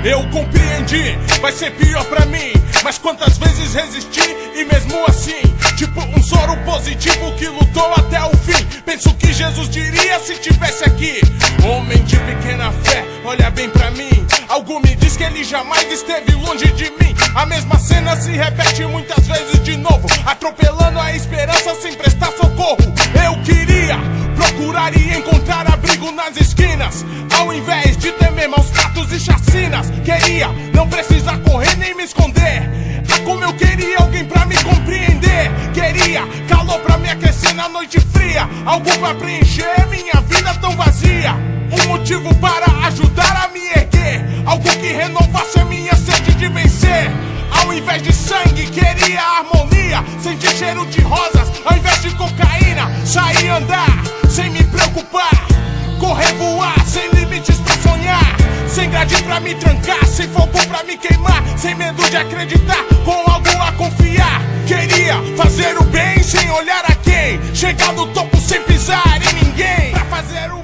Eu compreendi, vai ser pior pra mim. Mas quantas vezes resisti e mesmo assim, tipo um soro positivo que lutou até o fim. Penso que Jesus diria se tivesse aqui. Homem de pequena fé, olha bem pra mim. Algo me diz que ele jamais esteve longe de mim. A mesma cena se repete muitas vezes de novo, atropelando a esperança sem prestar socorro. Eu queria procurar e encontrar abrigo nas esquinas, ao invés de temer maus tratos e chacinas. Queria não precisar correr nem me esconder. Ah, como eu queria alguém pra me compreender. Queria calor pra me aquecer na noite fria, algo pra preencher minha vida tão vazia. Um motivo para ajudar a me erguer, algo que renovasse a minha sede de vencer. Ao invés de sangue, queria harmonia, sentir cheiro de rosas ao invés de cocaína. Sair andar, sem me preocupar, correr, voar, sem limites pra sonhar. Sem grade pra me trancar, sem fogo pra me queimar, sem medo de acreditar, com algo a confiar. Queria fazer o bem sem olhar a quem, chegar no topo sem pisar em ninguém, pra fazer o